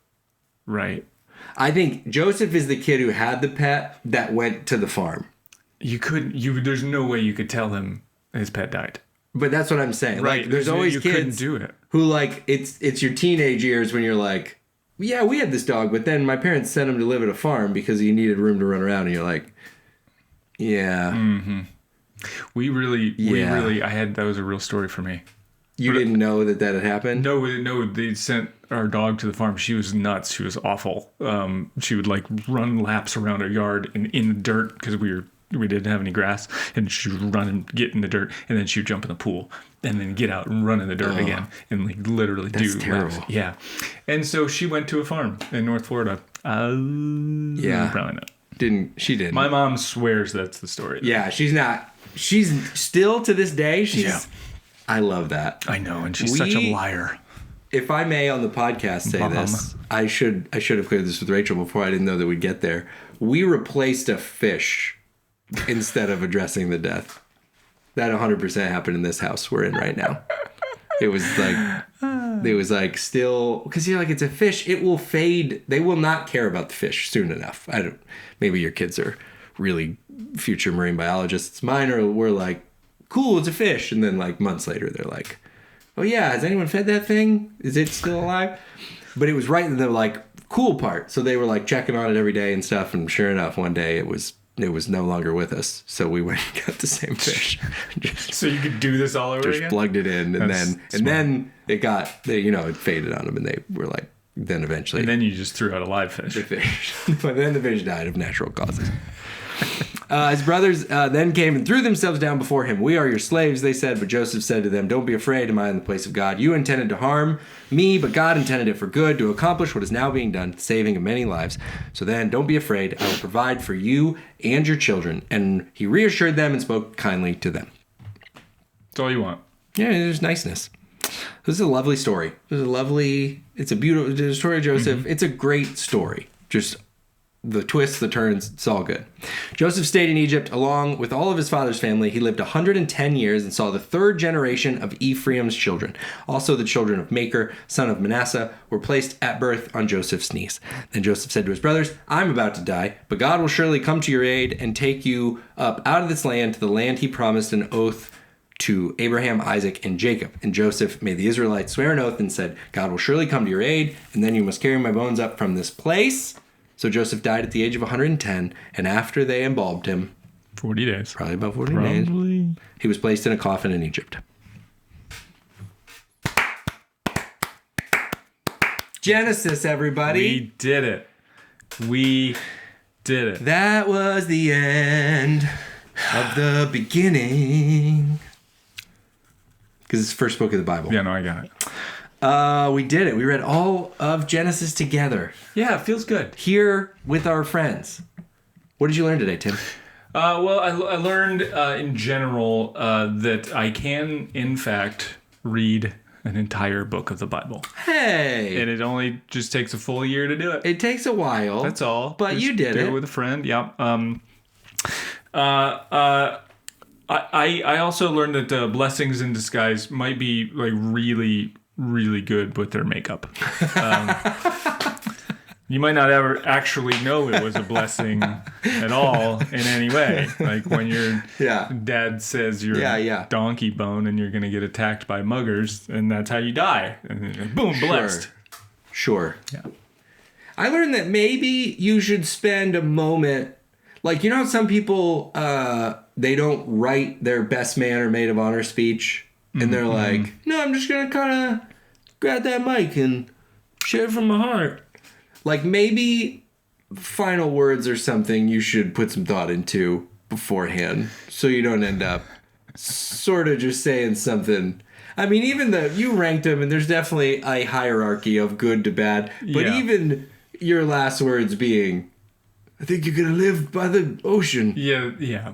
right? I think Joseph is the kid who had the pet that went to the farm. There's no way you could tell him his pet died. But that's what I'm saying. Right. Like, there's always you kids couldn't do it. Who like it's your teenage years when you're like, yeah, we had this dog, but then my parents sent him to live at a farm because he needed room to run around, and you're like, yeah. We really, that was a real story for me. You didn't know that had happened? No, they sent our dog to the farm. She was nuts. She was awful. She would like run laps around our yard in the dirt because we didn't have any grass, and she would run and get in the dirt, and then she would jump in the pool and then get out and run in the dirt again and like literally do terrible. laps. Yeah. And so she went to a farm in North Florida. Yeah. Probably not. She didn't. My mom swears that's the story. Yeah, she's not. She's still to this day. I love that. I know, and she's such a liar. If I may on the podcast say this, I should have cleared this with Rachel before. I didn't know that we'd get there. We replaced a fish instead of addressing the death. That 100% happened in this house we're in right now. It was like still, because you're like, it's a fish. It will fade. They will not care about the fish soon enough. Maybe your kids are really future marine biologists. Mine were like, cool, it's a fish. And then like months later, they're like, oh yeah, has anyone fed that thing? Is it still alive? But it was right in the like cool part. So they were like checking on it every day and stuff. And sure enough, one day it was no longer with us. So we went and got the same fish. So you could do this all over again? Just plugged it in, and then it faded on them, and they were like, then eventually. And then you just threw out a live fish. But then the fish died of natural causes. His brothers then came and threw themselves down before him. "We are your slaves," they said. But Joseph said to them, "Don't be afraid. Am I in the place of God? You intended to harm me, but God intended it for good, to accomplish what is now being done, saving of many lives. So then, don't be afraid. I will provide for you and your children." And he reassured them and spoke kindly to them. That's all you want. Yeah, there's niceness. This is a lovely story. It's a beautiful story of Joseph. It's a great story. Just the twists, the turns, it's all good. Joseph stayed in Egypt along with all of his father's family. He lived 110 years and saw the third generation of Ephraim's children. Also the children of Machir, son of Manasseh, were placed at birth on Joseph's knees. Then Joseph said to his brothers, I'm about to die, but God will surely come to your aid and take you up out of this land to the land he promised an oath to Abraham, Isaac, and Jacob. And Joseph made the Israelites swear an oath and said, God will surely come to your aid, and then you must carry my bones up from this place. So Joseph died at the age of 110, and after they embalmed him, 40 days. Probably about 40 days, he was placed in a coffin in Egypt. Genesis, everybody. We did it. We did it. That was the end of the beginning. Because it's the first book of the Bible. Yeah, no, I got it. We did it. We read all of Genesis together. Yeah, it feels good. Here with our friends. What did you learn today, Tim? Well, I learned in general that I can, in fact, read an entire book of the Bible. Hey! And it only just takes a full year to do it. It takes a while. That's all. But just you did do it. it with a friend. Yeah. I also learned that blessings in disguise might be like really, really good with their makeup. You might not ever actually know it was a blessing at all in any way. Like when your dad says you're donkey bone and you're going to get attacked by muggers and that's how you die. And boom, blessed. Sure. Yeah. I learned that maybe you should spend a moment, like, you know how some people, they don't write their best man or maid of honor speech and they're like, no, I'm just going to kind of grab that mic and share it from my heart. Like, maybe final words or something you should put some thought into beforehand so you don't end up sort of just saying something. I mean, even you ranked them, and there's definitely a hierarchy of good to bad, but even your last words being, I think you're going to live by the ocean. Yeah.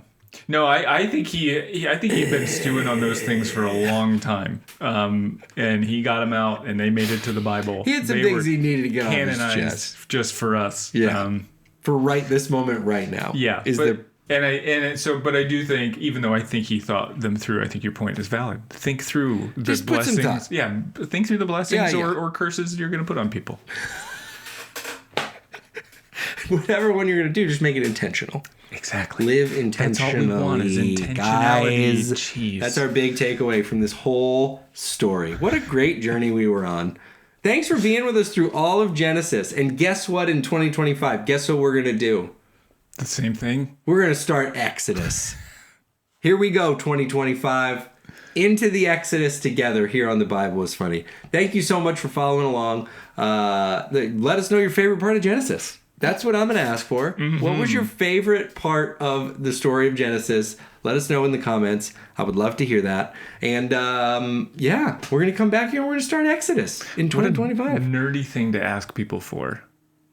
No, I think I think he'd been stewing on those things for a long time, and he got them out, and they made it to the Bible. He had some things he needed to get off his chest, just for us. Yeah, for this moment, right now. Yeah, but I do think, even though I think he thought them through, I think your point is valid. Think through the just blessings. Put some thought. Yeah, think through the blessings or curses you're going to put on people. Whatever one you're going to do, just make it intentional. Exactly. Live intentionally. That's all we want is intentionality. Guys, Jeez. That's our big takeaway from this whole story. What a great journey we were on. Thanks for being with us through all of Genesis. And guess what in 2025? Guess what we're going to do? The same thing? We're going to start Exodus. Here we go, 2025. Into the Exodus together here on The Bible is Funny. Thank you so much for following along. Let us know your favorite part of Genesis. That's what I'm going to ask for. Mm-hmm. What was your favorite part of the story of Genesis? Let us know in the comments. I would love to hear that. And we're going to come back here and we're going to start Exodus in 2025. What a nerdy thing to ask people for.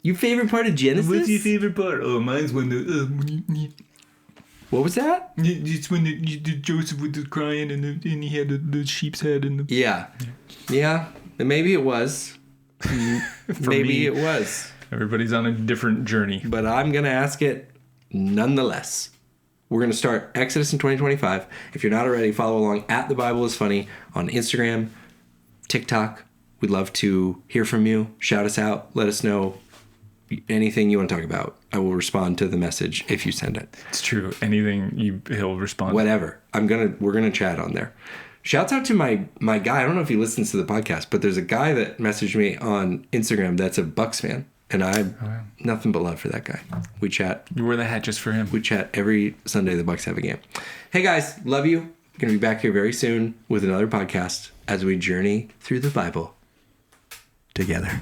Your favorite part of Genesis? What's your favorite part? Oh, mine's when what was that? It's when Joseph was crying and he had the sheep's head. Yeah. And maybe it was. Maybe it was. Everybody's on a different journey. But I'm going to ask it nonetheless. We're going to start Exodus in 2025. If you're not already, follow along at The Bible is Funny on Instagram, TikTok. We'd love to hear from you. Shout us out. Let us know anything you want to talk about. I will respond to the message if you send it. It's true. Anything he'll respond. Whatever. We're going to chat on there. Shouts out to my guy. I don't know if he listens to the podcast, but there's a guy that messaged me on Instagram that's a Bucks fan. And I have nothing but love for that guy. We chat. You wear the hat just for him. We chat every Sunday the Bucks have a game. Hey guys, love you. Going to be back here very soon with another podcast as we journey through the Bible together.